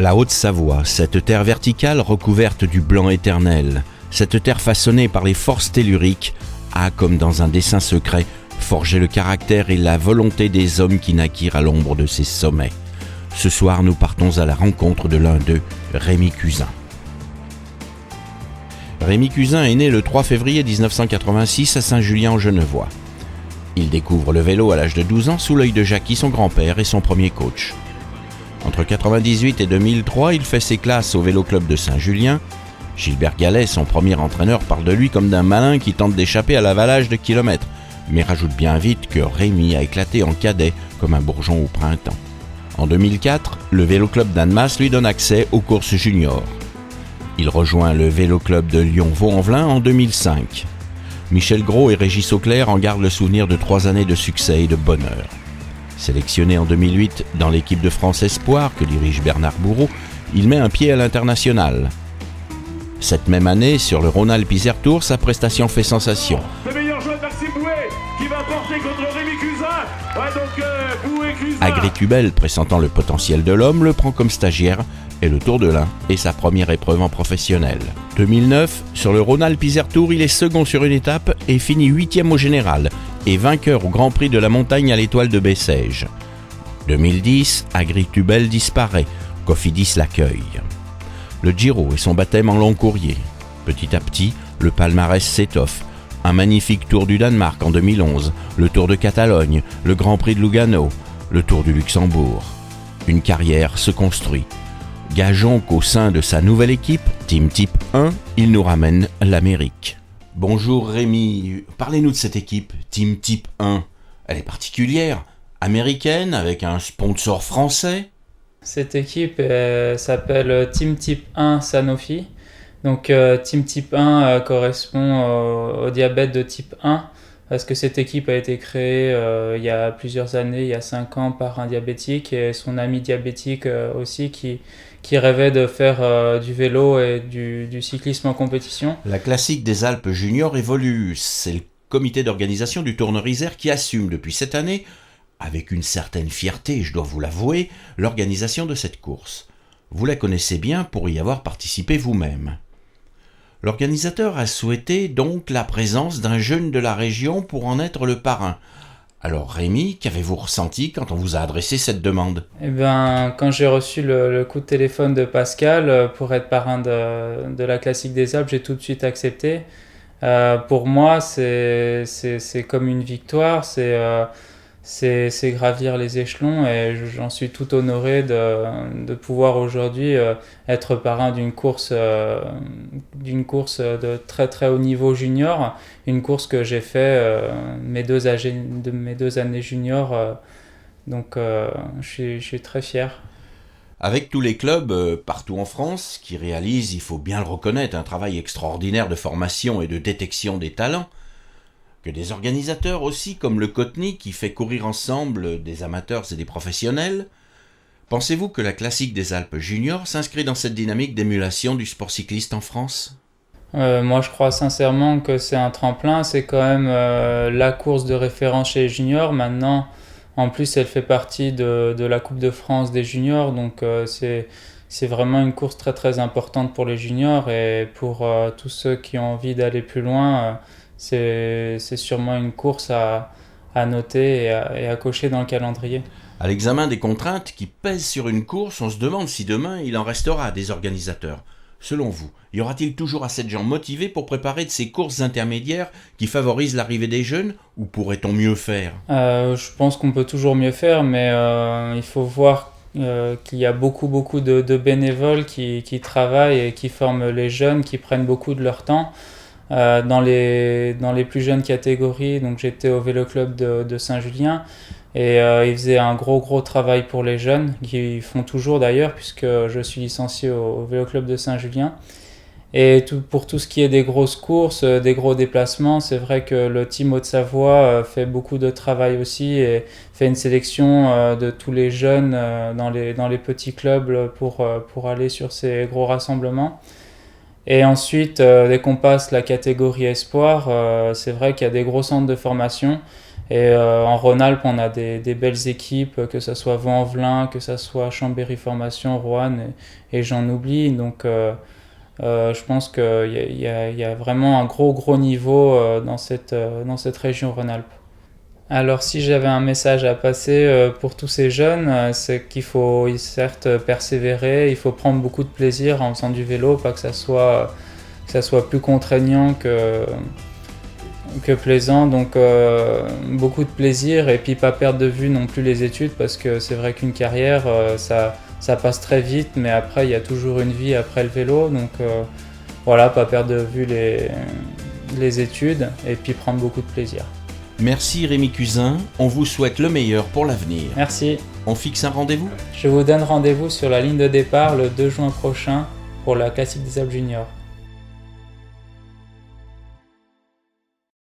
La Haute-Savoie, cette terre verticale recouverte du blanc éternel, cette terre façonnée par les forces telluriques, a, comme dans un dessin secret, forgé le caractère et la volonté des hommes qui naquirent à l'ombre de ces sommets. Ce soir, nous partons à la rencontre de l'un d'eux, Rémi Cusin. Rémi Cusin est né le 3 février 1986 à Saint-Julien-en-Genevois. Il découvre le vélo à l'âge de 12 ans sous l'œil de Jackie, son grand-père et son premier coach. Entre 1998 et 2003, il fait ses classes au Vélo Club de Saint-Julien. Gilbert Gallet, son premier entraîneur, parle de lui comme d'un malin qui tente d'échapper à l'avalage de kilomètres, mais rajoute bien vite que Rémi a éclaté en cadet comme un bourgeon au printemps. En 2004, le Vélo Club d'Annemasse lui donne accès aux courses juniors. Il rejoint le Vélo Club de Lyon-Vaux-en-Velin en 2005. Michel Gros et Régis Auclair en gardent le souvenir de 3 années de succès et de bonheur. Sélectionné en 2008 dans l'équipe de France Espoir que dirige Bernard Bourreau, il met un pied à l'international. Cette même année, sur le Rhône-Alpes Isère Tour, sa prestation fait sensation. Le meilleur joueur Maxime Bouet qui va porter contre Rémi Cusin. Ouais, donc Bouet Cusin. Agritubel, pressentant le potentiel de l'homme, le prend comme stagiaire et le Tour de l'Ain est sa première épreuve en professionnel. 2009, sur le Rhône-Alpes Isère Tour, il est second sur une étape et finit 8e au général et vainqueur au Grand Prix de la montagne à l'Étoile de Bessèges. 2010, Agritubel disparaît, Cofidis l'accueille. Le Giro est son baptême en long courrier. Petit à petit, le palmarès s'étoffe. Un magnifique Tour du Danemark en 2011, le Tour de Catalogne, le Grand Prix de Lugano, le Tour du Luxembourg. Une carrière se construit. Gageons qu'au sein de sa nouvelle équipe, Team Type 1, il nous ramène l'Amérique. Bonjour Rémi, parlez-nous de cette équipe, Team Type 1. Elle est particulière, américaine, avec un sponsor français. Cette équipe s'appelle Team Type 1 Sanofi. Donc Team Type 1 correspond au diabète de type 1 parce que cette équipe a été créée il y a plusieurs années, il y a 5 ans par un diabétique et son ami diabétique aussi qui rêvait de faire du vélo et du cyclisme en compétition. La classique des Alpes juniors évolue. C'est le comité d'organisation du Tourneur Isère qui assume depuis cette année, avec une certaine fierté, je dois vous l'avouer, l'organisation de cette course. Vous la connaissez bien pour y avoir participé vous-même. L'organisateur a souhaité donc la présence d'un jeune de la région pour en être le parrain. Alors Rémi, qu'avez-vous ressenti quand on vous a adressé cette demande ? Quand j'ai reçu le coup de téléphone de Pascal pour être parrain de la Classique des Alpes, j'ai tout de suite accepté. Pour moi, c'est comme une victoire, c'est gravir les échelons et j'en suis tout honoré de pouvoir aujourd'hui être parrain d'une course de très très haut niveau junior, une course que j'ai fait mes deux années junior, donc je suis très fier. Avec tous les clubs partout en France qui réalisent, il faut bien le reconnaître, un travail extraordinaire de formation et de détection des talents, que des organisateurs aussi comme le Cotni qui fait courir ensemble des amateurs et des professionnels, pensez-vous que la Classique des Alpes juniors s'inscrit dans cette dynamique d'émulation du sport cycliste en France ? Moi je crois sincèrement que c'est un tremplin, c'est quand même la course de référence chez les juniors. Maintenant, en plus elle fait partie de la Coupe de France des juniors, donc c'est vraiment une course très très importante pour les juniors et pour tous ceux qui ont envie d'aller plus loin. C'est sûrement une course à noter et à cocher dans le calendrier. À l'examen des contraintes qui pèsent sur une course, on se demande si demain il en restera des organisateurs. Selon vous, y aura-t-il toujours assez de gens motivés pour préparer de ces courses intermédiaires qui favorisent l'arrivée des jeunes, ou pourrait-on mieux faire ? Je pense qu'on peut toujours mieux faire, mais il faut voir qu'il y a beaucoup de bénévoles qui travaillent et qui forment les jeunes, qui prennent beaucoup de leur temps. Dans les plus jeunes catégories, donc j'étais au Vélo Club de Saint-Julien et ils faisaient un gros travail pour les jeunes, qui font toujours d'ailleurs puisque je suis licencié au Vélo Club de Saint-Julien. Et pour tout ce qui est des grosses courses, des gros déplacements, c'est vrai que le Team Haute-Savoie fait beaucoup de travail aussi et fait une sélection de tous les jeunes dans les petits clubs pour aller sur ces gros rassemblements. Et ensuite, dès qu'on passe la catégorie espoir, c'est vrai qu'il y a des gros centres de formation Et en Rhône-Alpes, on a des belles équipes, que ce soit Vaux-en-Velin, que ce soit Chambéry Formation, Roanne, et j'en oublie. Donc je pense qu'il y a vraiment un gros niveau dans cette région Rhône-Alpes. Alors si j'avais un message à passer pour tous ces jeunes, c'est qu'il faut certes persévérer, il faut prendre beaucoup de plaisir en faisant du vélo, pas que ça soit plus contraignant que plaisant, donc beaucoup de plaisir et puis pas perdre de vue non plus les études, parce que c'est vrai qu'une carrière ça passe très vite, mais après il y a toujours une vie après le vélo, donc voilà, pas perdre de vue les études et puis prendre beaucoup de plaisir. Merci Rémi Cusin, on vous souhaite le meilleur pour l'avenir. Merci. On fixe un rendez-vous ? Je vous donne rendez-vous sur la ligne de départ le 2 juin prochain pour la Classique des Alpes Juniors.